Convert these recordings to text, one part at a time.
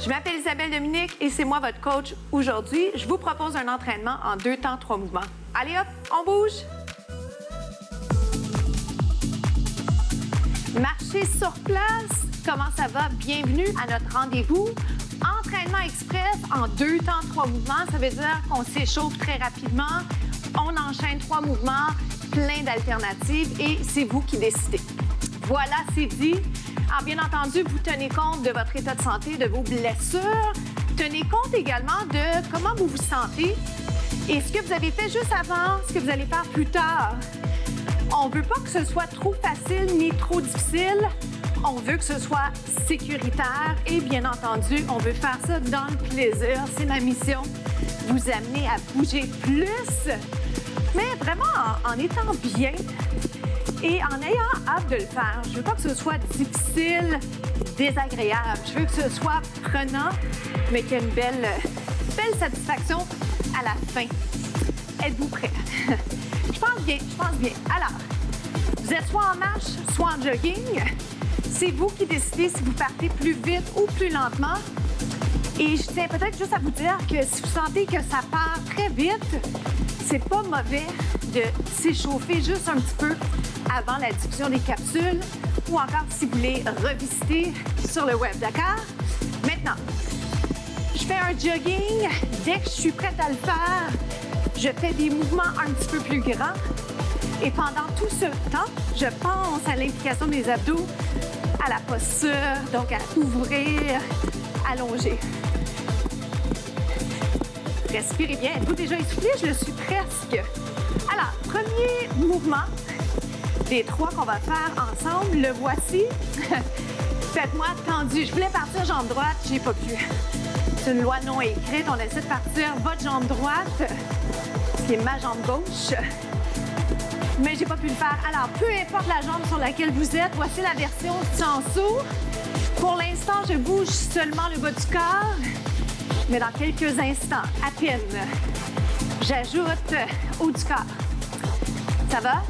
Je m'appelle Isabelle Dominique et c'est moi votre coach aujourd'hui. Je vous propose un entraînement en 2 temps, 3 mouvements. Allez hop, on bouge! Marcher sur place, comment ça va? Bienvenue à notre rendez-vous. Entraînement express en 2 temps, 3 mouvements. Ça veut dire qu'on s'échauffe très rapidement. On enchaîne 3 mouvements, plein d'alternatives et c'est vous qui décidez. Voilà, c'est dit. Alors, bien entendu, vous tenez compte de votre état de santé, de vos blessures. Tenez compte également de comment vous vous sentez et ce que vous avez fait juste avant, ce que vous allez faire plus tard. On ne veut pas que ce soit trop facile ni trop difficile. On veut que ce soit sécuritaire et bien entendu, on veut faire ça dans le plaisir. C'est ma mission, vous amener à bouger plus, mais vraiment en étant bien et en ayant hâte de le faire. Je veux pas que ce soit difficile, désagréable. Je veux que ce soit prenant, mais qu'il y ait une belle satisfaction à la fin. Êtes-vous prêts? Je pense bien. Alors, vous êtes soit en marche, soit en jogging. C'est vous qui décidez si vous partez plus vite ou plus lentement. Et je tiens peut-être juste à vous dire que si vous sentez que ça part très vite, c'est pas mauvais de s'échauffer juste un petit peu avant la diffusion des capsules ou encore si vous voulez revisiter sur le web, d'accord? Maintenant, je fais un jogging. Dès que je suis prête à le faire, je fais des mouvements un petit peu plus grands. Et pendant tout ce temps, je pense à l'implication des abdos, à la posture, donc à ouvrir, allonger. Respirez bien. Êtes-vous déjà essoufflé? Je le suis presque. Alors, premier mouvement des 3 qu'on va faire ensemble. Le voici. Faites-moi tendu. Je voulais partir jambe droite, j'ai pas pu. C'est une loi non écrite. On essaie de partir votre jambe droite, qui est ma jambe gauche. Mais j'ai pas pu le faire. Alors, peu importe la jambe sur laquelle vous êtes, voici la version sans saut. Pour l'instant, je bouge seulement le bas du corps, mais dans quelques instants, à peine, j'ajoute haut du corps. Ça va?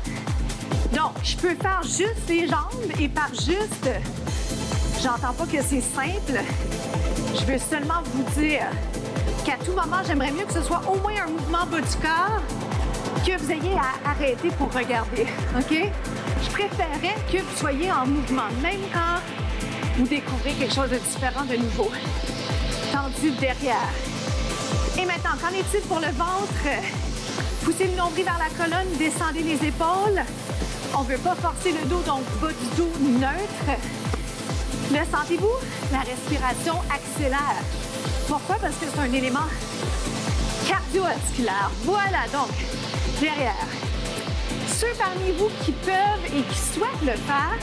Donc, je peux faire juste les jambes et par juste, j'entends pas que c'est simple. Je veux seulement vous dire qu'à tout moment, j'aimerais mieux que ce soit au moins un mouvement bas du corps que vous ayez à arrêter pour regarder, OK? Je préférerais que vous soyez en mouvement, même quand vous découvrez quelque chose de différent, de nouveau. Tendu derrière. Et maintenant, qu'en est-il pour le ventre? Poussez le nombril vers la colonne, descendez les épaules. On ne veut pas forcer le dos, donc bas du dos neutre. Le sentez-vous? La respiration accélère. Pourquoi? Parce que c'est un élément cardiovasculaire. Voilà, donc, derrière. Ceux parmi vous qui peuvent et qui souhaitent le faire,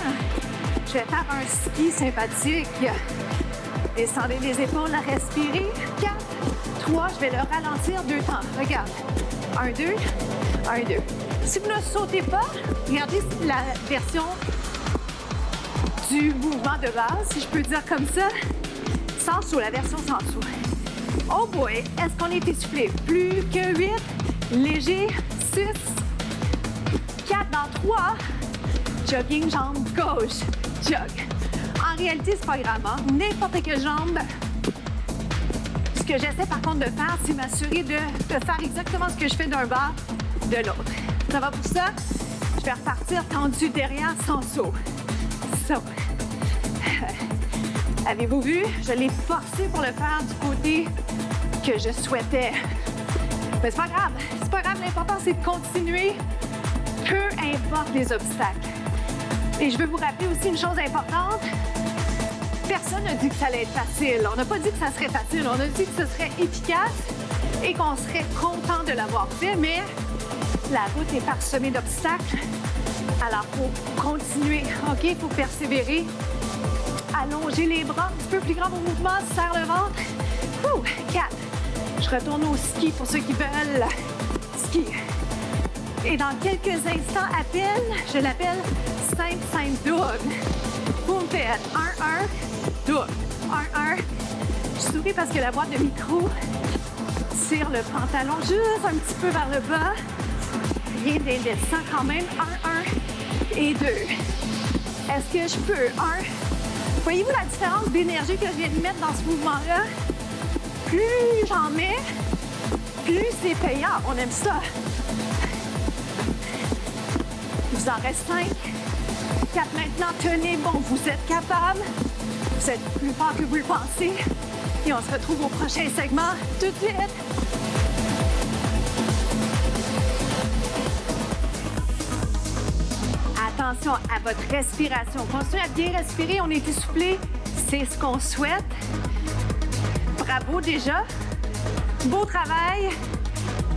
je vais faire un ski sympathique. Descendez les épaules, respirez. 4, 3, je vais le ralentir 2 temps. Regarde. 1, 2, 1, 2. Si vous ne sautez pas, regardez la version du mouvement de base, si je peux dire comme ça, sans saut, la version sans saut. Oh boy, est-ce qu'on est essoufflé? Plus que 8, léger, 6, 4 dans 3, jogging, jambe gauche, jog. En réalité, c'est pas grave, hein? N'importe quelle jambe. Ce que j'essaie par contre de faire, c'est m'assurer de faire exactement ce que je fais d'un bord de l'autre. Ça va pour ça? Je vais repartir tendu derrière sans saut. Saut. Avez-vous vu? Je l'ai forcé pour le faire du côté que je souhaitais. Mais c'est pas grave. C'est pas grave. L'important, c'est de continuer, peu importe les obstacles. Et je veux vous rappeler aussi une chose importante. Personne n'a dit que ça allait être facile. On n'a pas dit que ça serait facile. On a dit que ce serait efficace et qu'on serait content de l'avoir fait, mais la route est parsemée d'obstacles. Alors, il faut continuer, OK? Il faut persévérer. Allongez les bras, un petit peu plus grand vos mouvements, serre le ventre. 4. Je retourne au ski pour ceux qui veulent ski. Et dans quelques instants à peine, je l'appelle 5-5 double. Vous me faites 1-1, double. 1-1. Je souris parce que la boîte de micro tire le pantalon juste un petit peu vers le bas. Rien d'indécent quand même. 1-1 et 2. Est-ce que je peux? 1, Voyez-vous la différence d'énergie que je viens de mettre dans ce mouvement-là? Plus j'en mets, plus c'est payant. On aime ça. Il vous en reste 5. 4 maintenant. Tenez bon, vous êtes capable. Vous êtes plus fort que vous le pensez. Et on se retrouve au prochain segment tout de suite. Attention à votre respiration. Continuez à bien respirer. On est essoufflé. C'est ce qu'on souhaite. Bravo déjà. Beau travail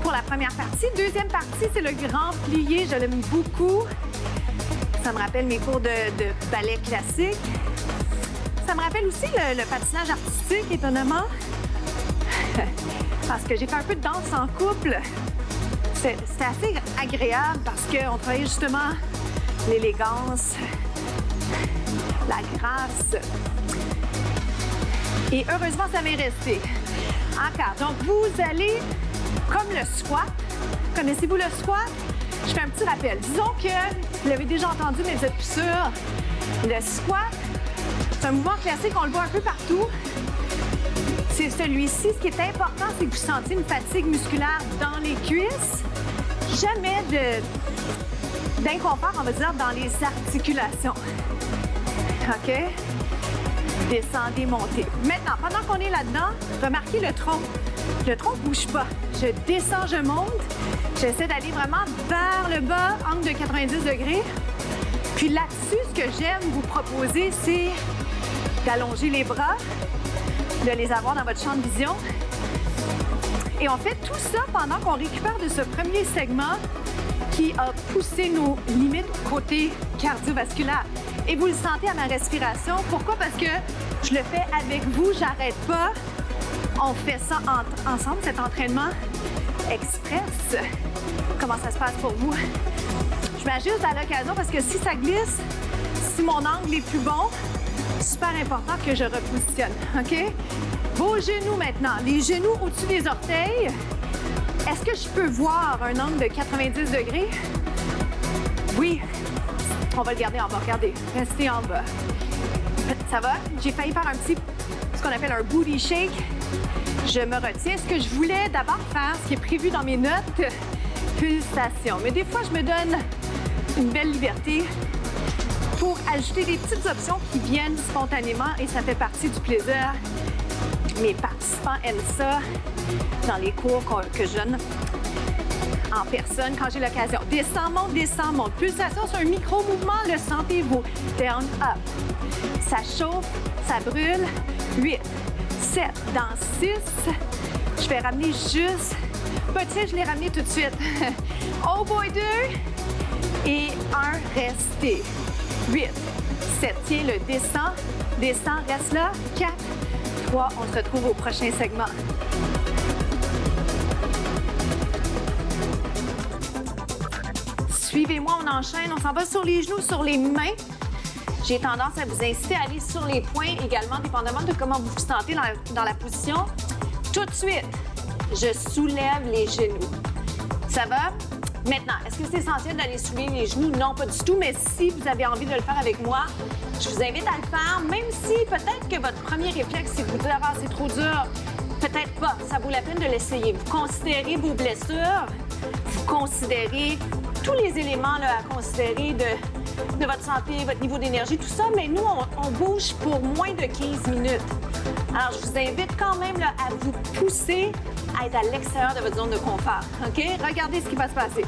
pour la première partie. Deuxième partie, c'est le grand plié. Je l'aime beaucoup. Ça me rappelle mes cours de ballet classique. Ça me rappelle aussi le patinage artistique, étonnamment. Parce que j'ai fait un peu de danse en couple. C'était assez agréable parce qu'on travaillait justement l'élégance, la grâce. Et heureusement, ça m'est resté. Encore. Donc, vous allez comme le squat. Connaissez-vous le squat? Je fais un petit rappel. Disons que vous l'avez déjà entendu, mais vous êtes plus sûr. Le squat, c'est un mouvement classique, on le voit un peu partout. C'est celui-ci. Ce qui est important, c'est que vous sentiez une fatigue musculaire dans les cuisses. Jamais d'inconfort, on va dire, dans les articulations. OK? Descendez, montez. Maintenant, pendant qu'on est là-dedans, remarquez le tronc. Le tronc ne bouge pas. Je descends, je monte. J'essaie d'aller vraiment vers le bas, angle de 90 degrés. Puis là-dessus, ce que j'aime vous proposer, c'est d'allonger les bras, de les avoir dans votre champ de vision. Et on fait tout ça pendant qu'on récupère de ce premier segment qui a poussé nos limites côté cardiovasculaire. Et vous le sentez à ma respiration. Pourquoi? Parce que je le fais avec vous, j'arrête pas. On fait ça ensemble, cet entraînement express. Comment ça se passe pour vous? Je m'ajuste à l'occasion parce que si ça glisse, si mon angle est plus bon, super important que je repositionne, OK? Vos genoux maintenant, les genoux au-dessus des orteils. Est-ce que je peux voir un angle de 90 degrés? Oui. On va le garder en bas. Regardez, restez en bas. Ça va? J'ai failli faire ce qu'on appelle un booty shake. Je me retiens. Ce que je voulais d'abord faire, ce qui est prévu dans mes notes, pulsation. Mais des fois, je me donne une belle liberté pour ajouter des petites options qui viennent spontanément et ça fait partie du plaisir. Mes participants aiment ça dans les cours que je donne en personne quand j'ai l'occasion. Descends, monte. Pulsation, c'est un micro-mouvement, le sentez-vous. Down, up. Ça chauffe, ça brûle. 8, 7, dans 6. Je vais ramener juste. Petit, je l'ai ramené tout de suite. Oh boy, 2. Et 1, restez. 8, 7, tiens, le descend. Descend, reste là. 4, 3, on se retrouve au prochain segment. Suivez-moi, on enchaîne. On s'en va sur les genoux, sur les mains. J'ai tendance à vous inciter à aller sur les poings également, dépendamment de comment vous vous sentez dans la position. Tout de suite, je soulève les genoux. Ça va? Maintenant, est-ce que c'est essentiel d'aller soulever les genoux? Non, pas du tout, mais si vous avez envie de le faire avec moi, je vous invite à le faire, même si peut-être que votre premier réflexe, c'est de vous dire « Ah, c'est trop dur ». Peut-être pas. Ça vaut la peine de l'essayer. Vous considérez vos blessures, vous considérez tous les éléments là, à considérer de votre santé, votre niveau d'énergie, tout ça, mais nous, on bouge pour moins de 15 minutes. Alors, je vous invite quand même là, à vous pousser à être à l'extérieur de votre zone de confort. OK? Regardez ce qui va se passer.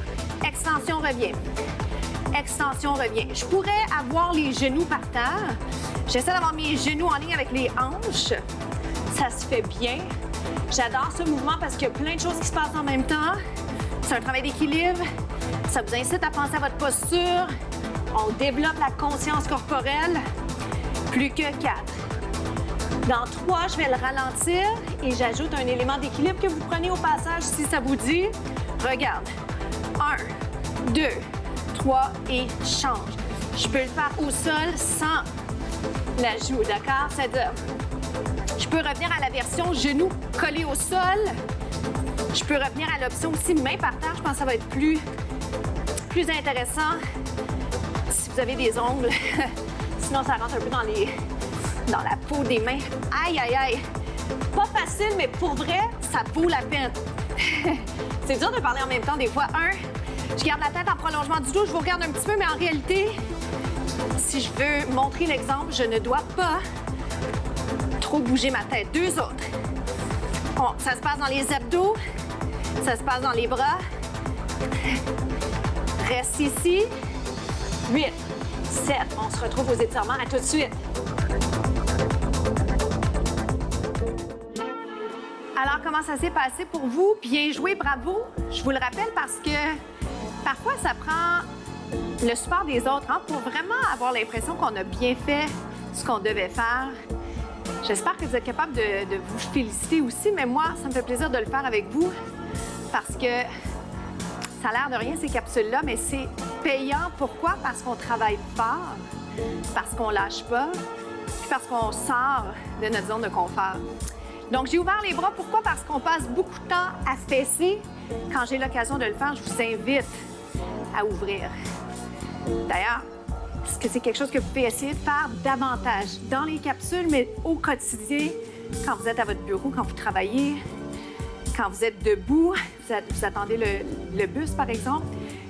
Extension, revient. Extension, revient. Je pourrais avoir les genoux par terre. J'essaie d'avoir mes genoux en ligne avec les hanches. Ça se fait bien. J'adore ce mouvement parce qu'il y a plein de choses qui se passent en même temps. C'est un travail d'équilibre. Ça vous incite à penser à votre posture. On développe la conscience corporelle. Plus que 4. Dans 3, je vais le ralentir et j'ajoute un élément d'équilibre que vous prenez au passage si ça vous dit. Regarde. 1, 2, 3 et change. Je peux le faire au sol sans la joue, d'accord? C'est-à-dire, je peux revenir à la version genou collé au sol. Je peux revenir à l'option aussi main par terre. Je pense que ça va être plus intéressant si vous avez des ongles. Sinon, ça rentre un peu dans la peau des mains. Aïe, aïe, aïe. Pas facile, mais pour vrai, ça vaut la peine. C'est dur de parler en même temps des fois. Je garde la tête en prolongement du dos, je vous regarde un petit peu, mais en réalité, si je veux montrer l'exemple, je ne dois pas trop bouger ma tête. 2 autres. Bon, ça se passe dans les abdos, ça se passe dans les bras. Reste ici. 8, 7. On se retrouve aux étirements. À tout de suite. Alors, comment ça s'est passé pour vous? Bien joué, bravo. Je vous le rappelle parce que parfois, ça prend le support des autres pour vraiment avoir l'impression qu'on a bien fait ce qu'on devait faire. J'espère que vous êtes capable de vous féliciter aussi, mais moi, ça me fait plaisir de le faire avec vous parce que ça a l'air de rien, ces capsules-là, mais c'est payant. Pourquoi? Parce qu'on travaille fort, parce qu'on lâche pas, puis parce qu'on sort de notre zone de confort. Donc, j'ai ouvert les bras. Pourquoi? Parce qu'on passe beaucoup de temps à fesser. Quand j'ai l'occasion de le faire, je vous invite à ouvrir. D'ailleurs, est-ce que c'est quelque chose que vous pouvez essayer de faire davantage dans les capsules, mais au quotidien, quand vous êtes à votre bureau, quand vous travaillez, quand vous êtes debout, vous attendez le bus, par exemple.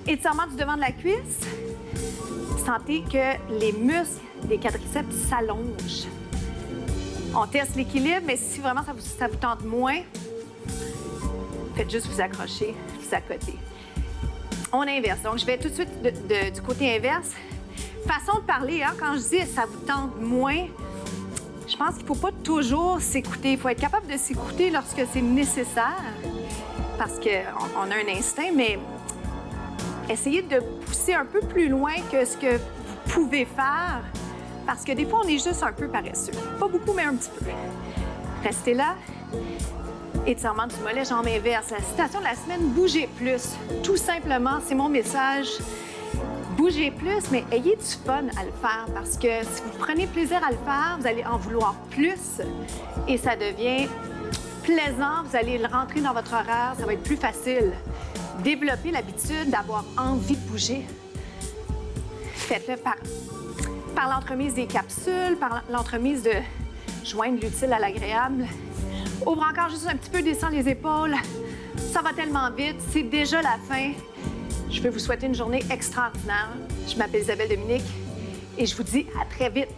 Étirement du devant de la cuisse. Sentez que les muscles des quadriceps s'allongent. On teste l'équilibre, mais si vraiment ça vous tente moins, faites juste vous accrocher, vous accoter. On inverse. Donc, je vais tout de suite du côté inverse. Façon de parler, quand je dis ça vous tente moins, je pense qu'il ne faut pas toujours s'écouter. Il faut être capable de s'écouter lorsque c'est nécessaire, parce qu'on a un instinct, mais essayez de pousser un peu plus loin que ce que vous pouvez faire, parce que des fois, on est juste un peu paresseux. Pas beaucoup, mais un petit peu. Restez là. Étirement du mollet, jambes inverses. La citation de la semaine, bougez plus. Tout simplement, c'est mon message. Bougez plus, mais ayez du fun à le faire parce que si vous prenez plaisir à le faire, vous allez en vouloir plus et ça devient plaisant. Vous allez le rentrer dans votre horaire, ça va être plus facile. Développez l'habitude d'avoir envie de bouger. Faites-le par l'entremise des capsules, par l'entremise de joindre l'utile à l'agréable. Ouvre encore juste un petit peu, descends les épaules. Ça va tellement vite, c'est déjà la fin. Je veux vous souhaiter une journée extraordinaire. Je m'appelle Isabelle Dominique et je vous dis à très vite.